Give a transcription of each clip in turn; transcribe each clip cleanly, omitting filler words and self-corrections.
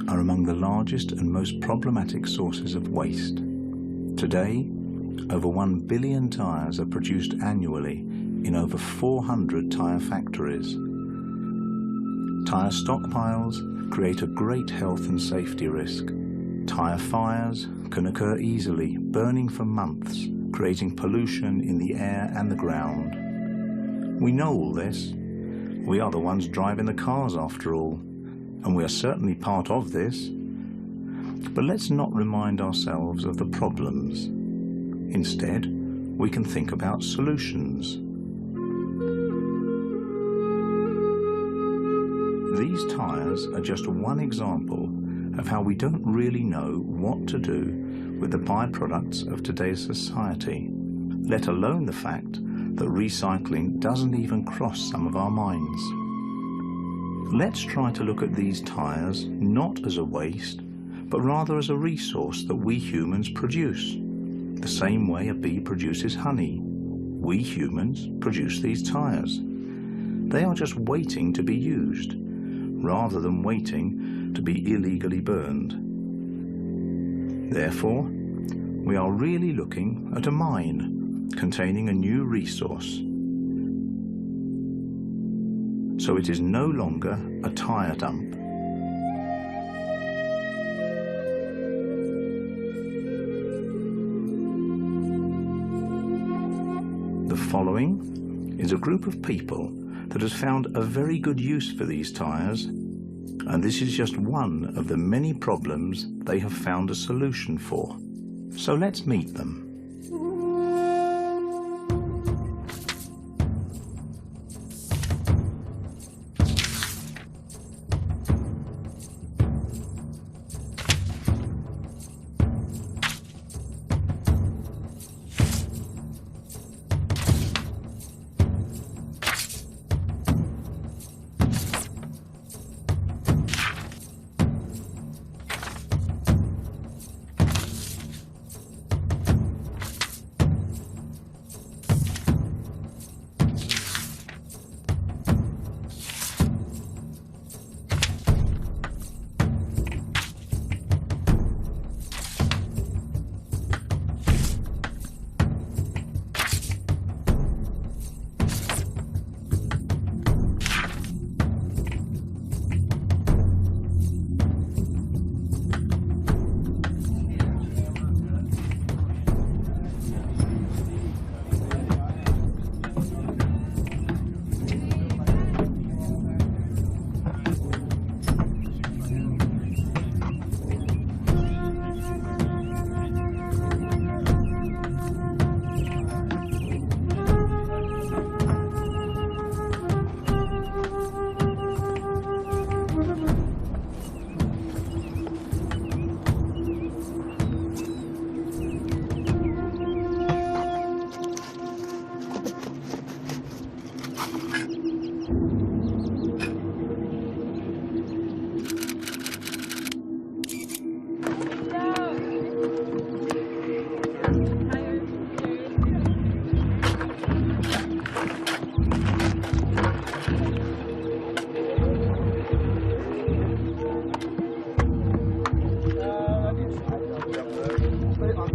are among the largest and most problematic sources of waste. Today, over 1 billion tyres are produced annually in over 400 tyre factories. Tyre stockpiles create a great health and safety risk. Tyre fires can occur easily, burning for months, creating pollution in the air and the ground. We know all this. We are the ones driving the cars after all, and we are certainly part of this. But let's not remind ourselves of the problems. Instead, we can think about solutions. These tyres are just one example of how we don't really know what to do with the byproducts of today's society, let alone the fact that recycling doesn't even cross some of our minds. Let's try to look at these tyres not as a waste, but rather as a resource that we humans produce. The same way a bee produces honey, we humans produce these tyres. They are just waiting to be used, rather than waiting to be illegally burned. Therefore, we are really looking at a mine containing a new resource. So it is no longer a tyre dump. The following is a group of people that has found a very good use for these tyres, and this is just one of the many problems they have found a solution for. So let's meet them.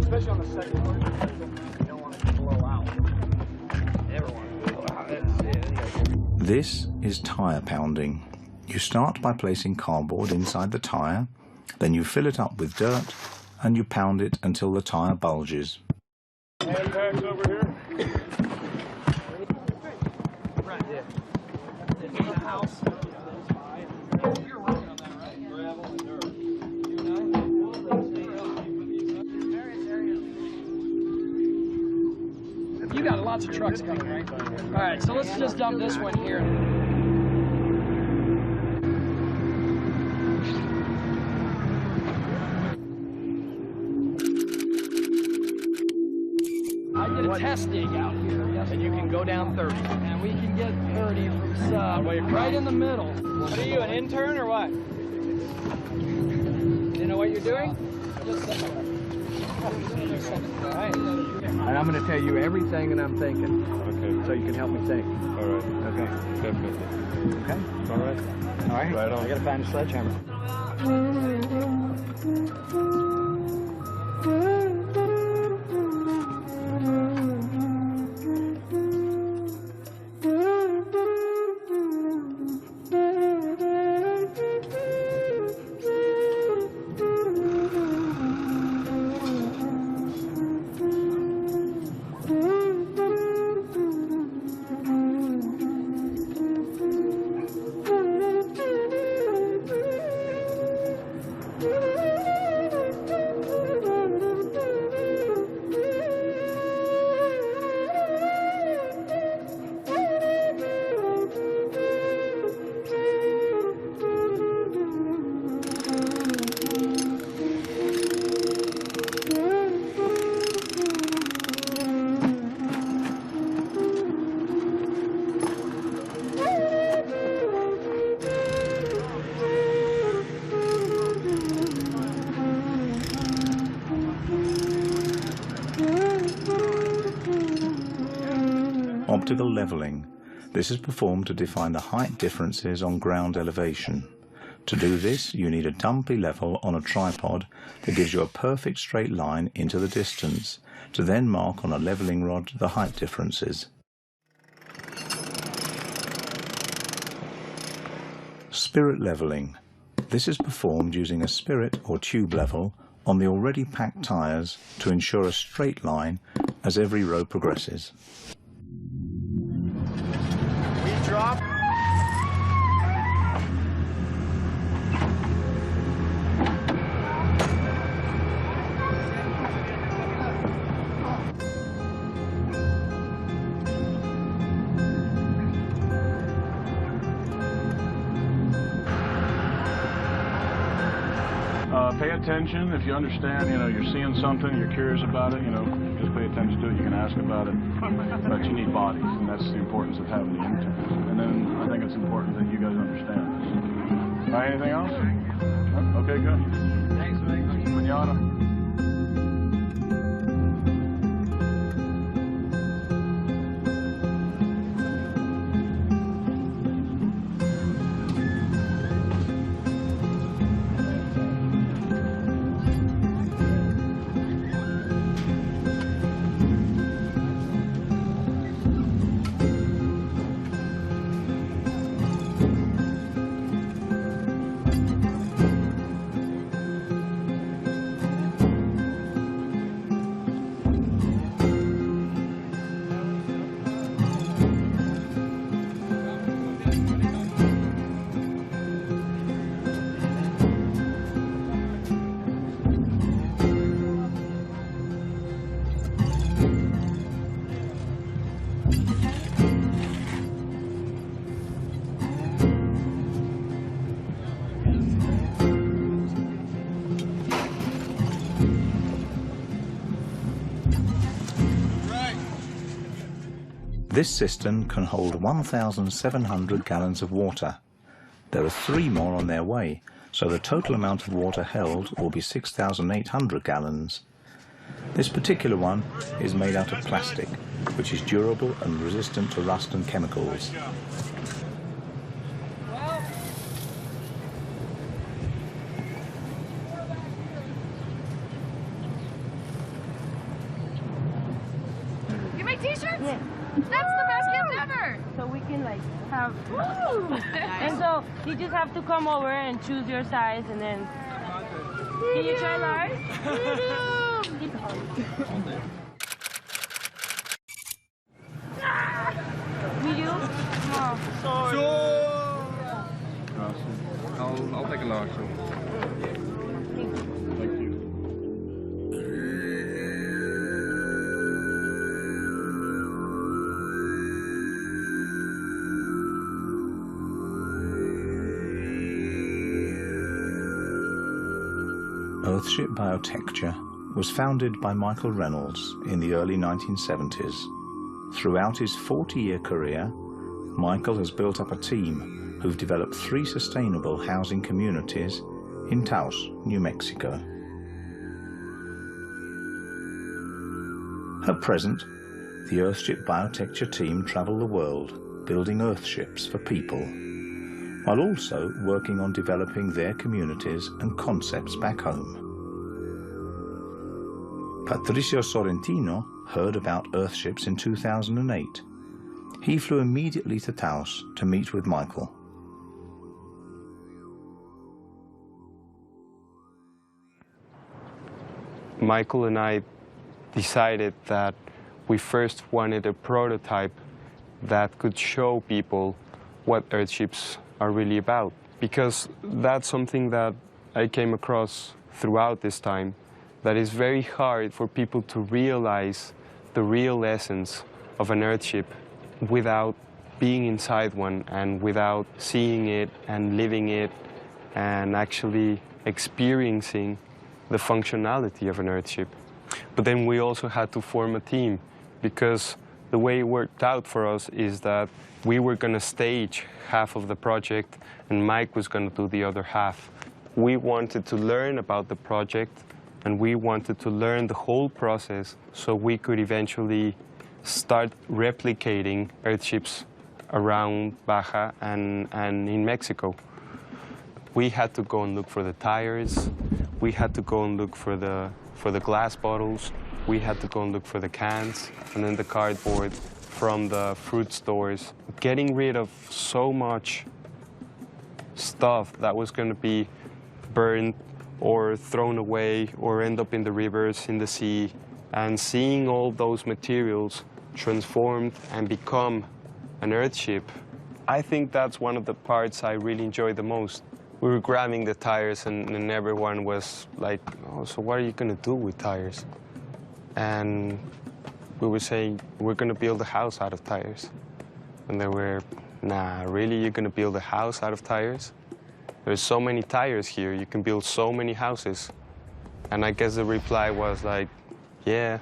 Especially on the second one, you don't want it to blow out. Never want it to blow out. This is tyre pounding. You start by placing cardboard inside the tyre, then you fill it up with dirt, and you pound it until the tyre bulges. Hand packs over here. Right, yeah. In the house. You're working on that, right? Gravel and dirt. You got lots of trucks coming, right? All right, so let's just dump this one here. I did a test dig out here yesterday. And you can go down 30. And we can get 30 from sub, right in the middle. What are you, an intern or what? You know what you're doing? Just Alright. And I'm going to tell you everything that I'm thinking. Okay. So you can help me think. All right. Okay. Definitely. Okay? All right. All right. Right on. I got to find a sledgehammer. Optical leveling. This is performed to define the height differences on ground elevation. To do this, you need a dumpy level on a tripod that gives you a perfect straight line into the distance, to then mark on a leveling rod the height differences. Spirit leveling. This is performed using a spirit or tube level on the already packed tyres to ensure a straight line as every row progresses. Drop. Pay attention. If you understand, you're seeing something, you're curious about it, just pay attention to it. You can ask about it. But you need bodies, and that's the importance of having the interns. And then I think it's important that you guys understand. All right, anything else? Okay, good. Thanks, Mike. Manana. This cistern can hold 1,700 gallons of water. There are 3 more on their way, so the total amount of water held will be 6,800 gallons. This particular one is made out of plastic, which is durable and resistant to rust and chemicals. You make t-shirts? Yeah. That's the best gift ever! So we can have and so you just have to come over and choose your size and then can you try large? Medium? I'll take a large. Thank you. Earthship Biotecture was founded by Michael Reynolds in the early 1970s. Throughout his 40-year career, Michael has built up a team who've developed 3 sustainable housing communities in Taos, New Mexico. At present, the Earthship Biotecture team travel the world building Earthships for people, while also working on developing their communities and concepts back home. Patricio Sorrentino heard about Earthships in 2008. He flew immediately to Taos to meet with Michael. Michael and I decided that we first wanted a prototype that could show people what Earthships are really about, because that's something that I came across throughout this time, that is very hard for people to realize the real essence of an Earthship without being inside one and without seeing it and living it and actually experiencing the functionality of an Earthship. But then we also had to form a team, because the way it worked out for us is that we were going to stage half of the project and Mike was going to do the other half. We wanted to learn about the project and we wanted to learn the whole process so we could eventually start replicating Earthships around Baja and in Mexico. We had to go and look for the tires. We had to go and look for the glass bottles. We had to go and look for the cans and then the cardboard from the fruit stores. Getting rid of so much stuff that was going to be burned or thrown away or end up in the rivers, in the sea, and seeing all those materials transformed and become an Earthship. I think that's one of the parts I really enjoy the most. We were grabbing the tires and everyone was like, oh, so what are you going to do with tires? And we were saying, we're going to build a house out of tires. And they were, nah, really, you're going to build a house out of tires? There's so many tires here, you can build so many houses. And I guess the reply was like, yeah,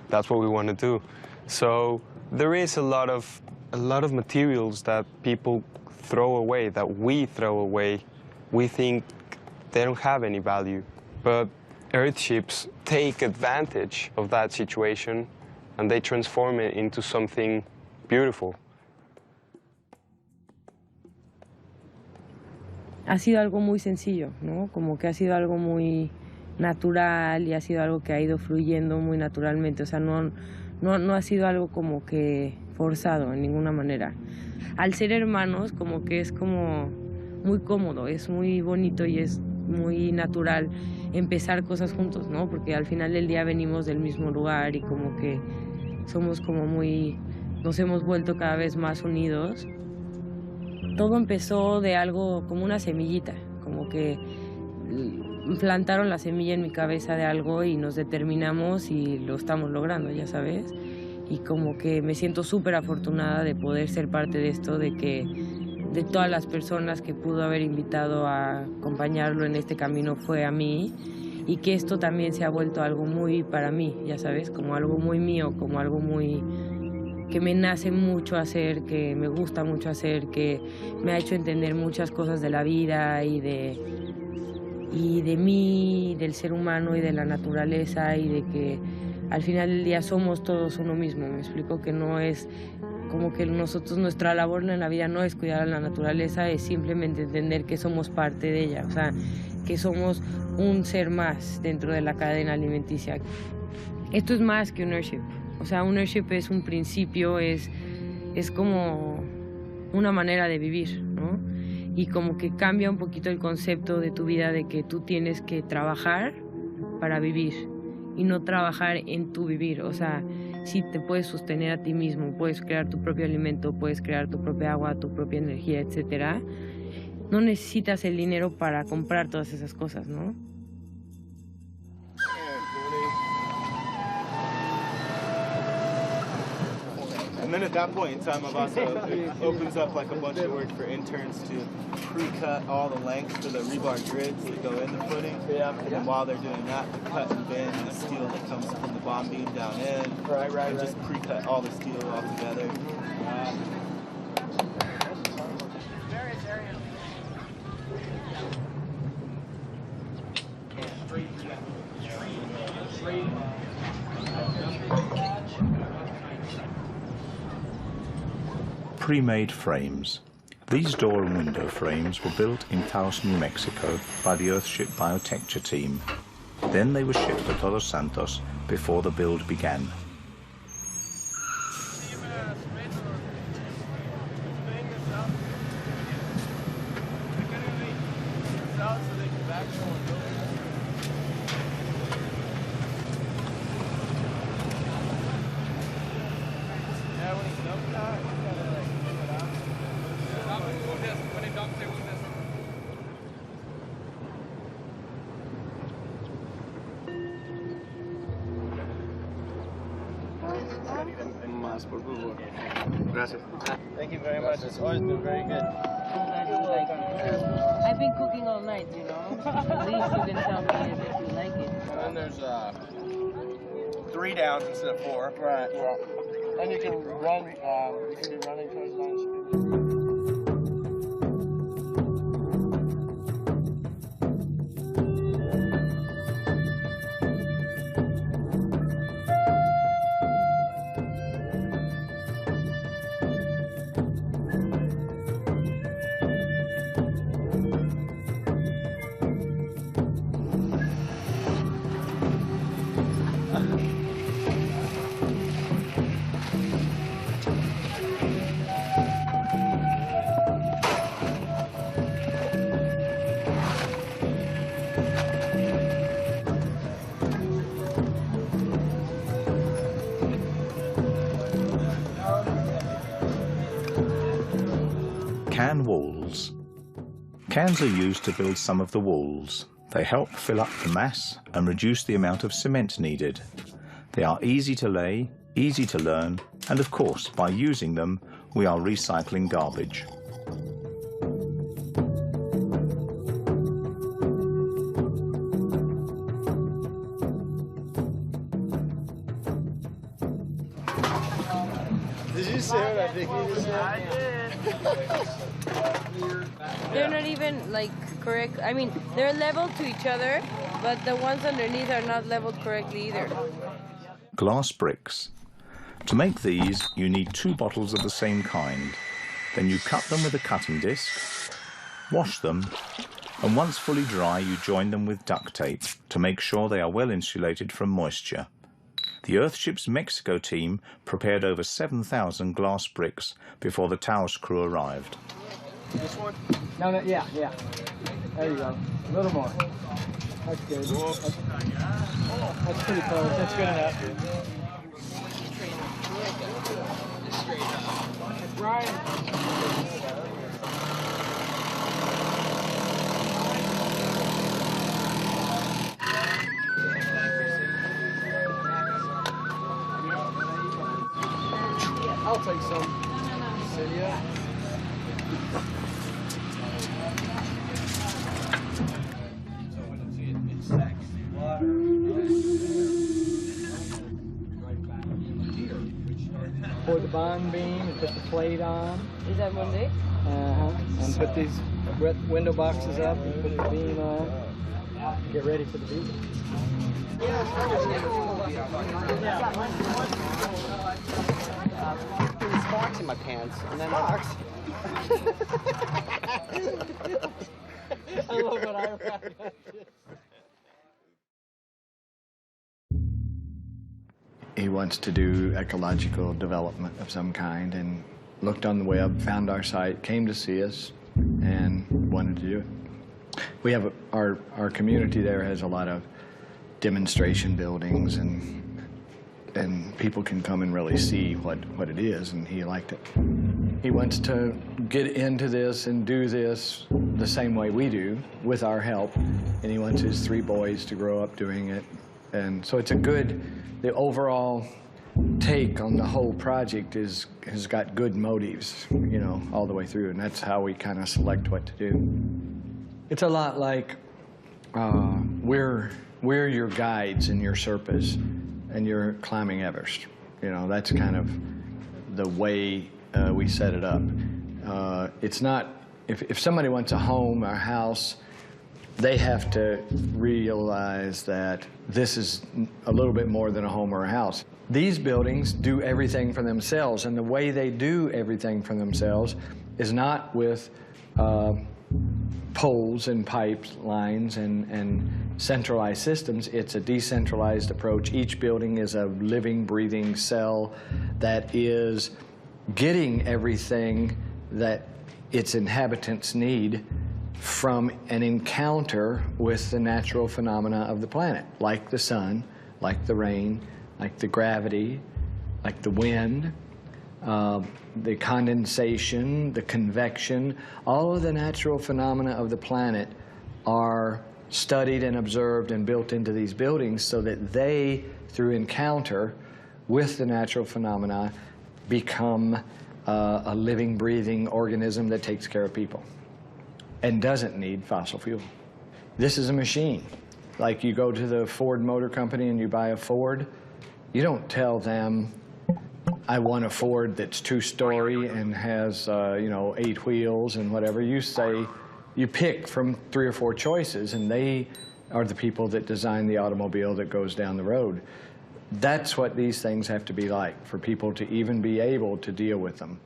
that's what we want to do. So there is a lot of materials that people throw away, that we throw away. We think they don't have any value. But Earthships take advantage of that situation and they transform it into something beautiful. Ha sido algo muy sencillo, ¿no? Como que ha sido algo muy natural y ha sido algo que ha ido fluyendo muy naturalmente. O sea, no ha sido algo como que forzado en ninguna manera. Al ser hermanos, como que es como muy cómodo, es muy bonito y es muy natural empezar cosas juntos, ¿no? Porque al final del día venimos del mismo lugar y como que somos como muy... nos hemos vuelto cada vez más unidos. Todo empezó de algo como una semillita, como que plantaron la semilla en mi cabeza de algo y nos determinamos y lo estamos logrando, ya sabes. Y como que me siento súper afortunada de poder ser parte de esto, de todas las personas que pudo haber invitado a acompañarlo en este camino fue a mí, y que esto también se ha vuelto algo muy para mí, ya sabes, como algo muy mío, como algo muy que me nace mucho hacer, que me gusta mucho hacer, que me ha hecho entender muchas cosas de la vida y de mí, del ser humano y de la naturaleza, y de que al final del día somos todos uno mismo. Me explico, que no es como que nuestra labor en la vida no es cuidar a la naturaleza, es simplemente entender que somos parte de ella, o sea, que somos un ser más dentro de la cadena alimenticia. Esto es más que un Earthship. O sea, un Earthship es un principio, es como una manera de vivir, ¿no? Y como que cambia un poquito el concepto de tu vida, de que tú tienes que trabajar para vivir y no trabajar en tu vivir. O sea, sí te puedes sostener a ti mismo, puedes crear tu propio alimento, puedes crear tu propia agua, tu propia energía, etc. No necesitas el dinero para comprar todas esas cosas, ¿no? And then at that point in time, I've also opens up like a bunch of work for interns to pre-cut all the lengths to the rebar grids that go in the footing. Yeah. And then while they're doing that, to cut and bend the steel that comes from the bomb beam down in. Right. And just pre-cut all the steel all together. Straight. pre-made frames. These door and window frames were built in Taos, New Mexico by the Earthship biotecture team. Then they were shipped to Todos Santos before the build began. Thank you very much. It's always been very good. I've been cooking all night, you know. At least you can tell me if you like it. And there's 3 downs instead of 4. Right. Yeah. And you can run. You can be running towards lunch. Can walls. Cans are used to build some of the walls. They help fill up the mass and reduce the amount of cement needed. They are easy to lay, easy to learn, and of course, by using them, we are recycling garbage. Did you say what I think you just said? I did. They're not even like correct. I mean, they're level to each other, but the ones underneath are not leveled correctly either. Glass bricks. To make these, you need 2 bottles of the same kind. Then you cut them with a cutting disc, wash them, and once fully dry, you join them with duct tape to make sure they are well insulated from moisture. The Earthship's Mexico team prepared over 7,000 glass bricks before the Taos crew arrived. This one? No, yeah. There you go. A little more. That's good. That's pretty close. That's good enough. That's right. I'll take some. Celia. Pour the bond beam and put the plate on. Is that Monday? And put these window boxes up and put the beam on. Get ready for the beam. There's sparks in my pants, and then sparks. I love what I read. He wants to do ecological development of some kind and looked on the web, found our site, came to see us, and wanted to do it. We have our community there has a lot of demonstration buildings and people can come and really see what it is, and he liked it. He wants to get into this and do this the same way we do, with our help, and he wants his 3 boys to grow up doing it. And so it's the overall take on the whole project has got good motives, you know, all the way through, and that's how we kind of select what to do. It's a lot like we're your guides and your Sherpas, and you're climbing Everest. You know, that's kind of the way we set it up. It's not, if somebody wants a home or a house, they have to realize that this is a little bit more than a home or a house. These buildings do everything for themselves, and the way they do everything for themselves is not with poles and pipelines and centralized systems. It's a decentralized approach. Each building is a living, breathing cell that is getting everything that its inhabitants need from an encounter with the natural phenomena of the planet, like the sun, like the rain, like the gravity, like the wind, the condensation, the convection. All of the natural phenomena of the planet are studied and observed and built into these buildings so that they, through encounter with the natural phenomena, become a living, breathing organism that takes care of people and doesn't need fossil fuel. This is a machine. Like you go to the Ford Motor Company and you buy a Ford, you don't tell them, I want a Ford that's two-story and has, 8 wheels and whatever. You say, you pick from 3 or 4 choices, and they are the people that design the automobile that goes down the road. That's what these things have to be like for people to even be able to deal with them.